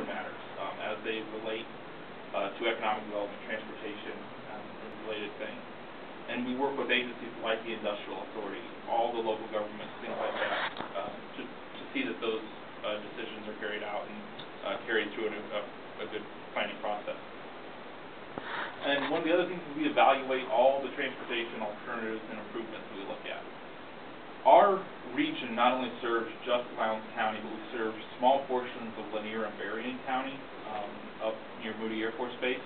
other matters as they relate to economic development, transportation, and related things. And we work with agencies like the Industrial Authority, all the local governments, things like that, to see that those decisions are carried out and carried through a good planning process. And one of the other things is we evaluate all the transportation alternatives and improvements we look at. Our region not only serves just Lowndes County, but we serve small portions of Lanier and Berrien County up near Moody Air Force Base.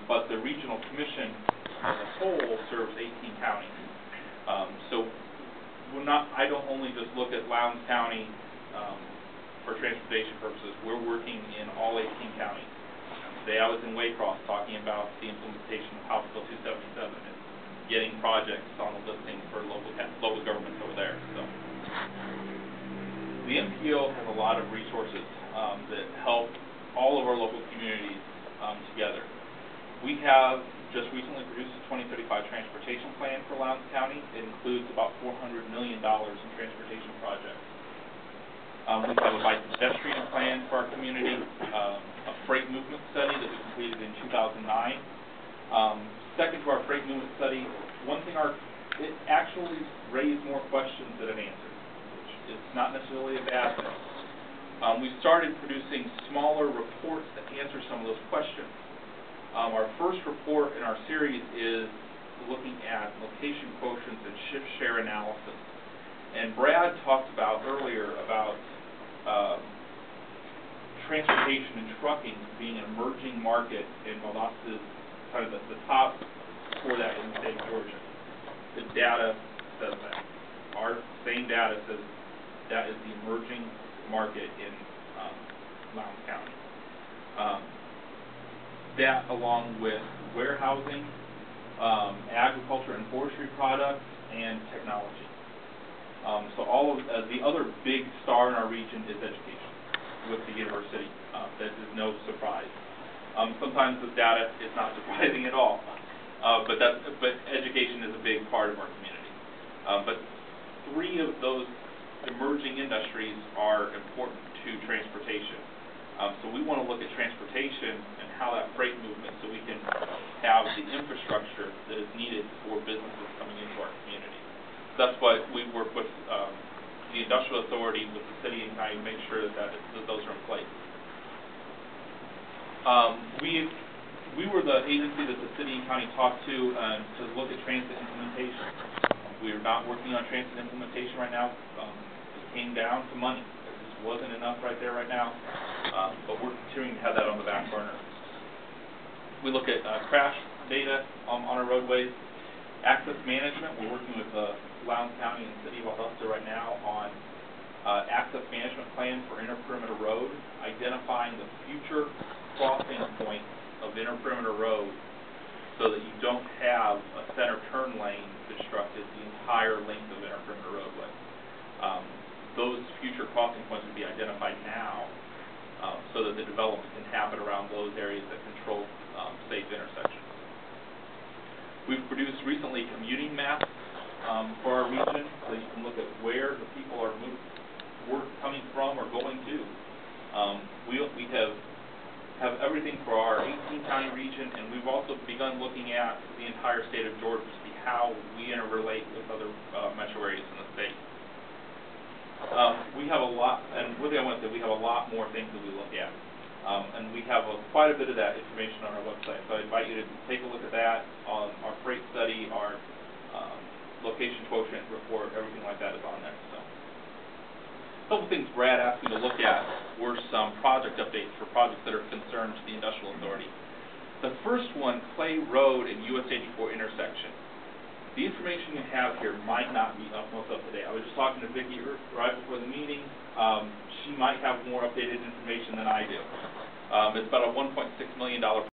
But the Regional Commission as a whole serves 18 counties. So I don't only just look at Lowndes County for transportation purposes. We're working in all 18 counties. Today I was in Waycross talking about the implementation of House Bill 277 and getting projects on the listing for local governments over there. So the MPO has a lot of resources that help all of our local communities together. We have just recently produced a 2035 transportation plan for Lowndes County. It includes about $400 million in transportation projects. We have a bike and pedestrian plan for our community, a freight movement study that we completed in 2009. Second to our freight movement study, it actually raised more questions than it answered, which is not necessarily a bad thing. We started producing smaller reports that answer some of those questions. Our first report in our series is looking at location quotients and shift share analysis. And Brad talked about earlier about transportation and trucking being an emerging market in Valdosta, kind of the top for that in the state of Georgia. The data says that. Our same data says that is the emerging market in Lowndes County. That, along with warehousing, agriculture and forestry products, and technology. So all of the other big star in our region is education with the university. That is no surprise. Sometimes this data is not surprising at all, but education is a big part of our community. But three of those emerging industries are important to transportation. So we want to look at transportation and how that freight movement, so we can have the infrastructure that is needed for businesses coming into our community. That's why we work with the Industrial Authority, with the city and county, to make sure that those are in place. We were the agency that the city and county talked to look at transit implementation. We are not working on transit implementation right now. It came down to money. There just wasn't enough right there right now, but we're continuing to have that on the back burner. We look at crash data on our roadways. Access management, we're working with Lowndes County and the City of Valdosta right now on access management plan for inter-perimeter road, identifying the future crossing points of inter-perimeter road so that you don't have a center turn lane constructed the entire length of inter-perimeter roadway. Those future crossing points will be identified now so that the development can happen around those areas that control safe intersections. We've produced recently commuting maps for our region, so you can look at where the people are coming from or going to. We have everything for our 18-county region, and we've also begun looking at the entire state of Georgia to see how we interrelate with other metro areas in the state. We have a lot, and one thing I want to say, we have a lot more things that we look at. And we have quite a bit of that information on our website. So I invite you to take a look at that. Our freight study, our location quotient report, everything like that is on there. So a couple things Brad asked me to look at were some project updates for projects that are of concern to the Industrial Authority. The first one, Clay Road and US 84 intersection. The information you have here might not be most up to date. I was just talking to Vicki right before the meeting. She might have more updated information than I do. It's about a $1.6 million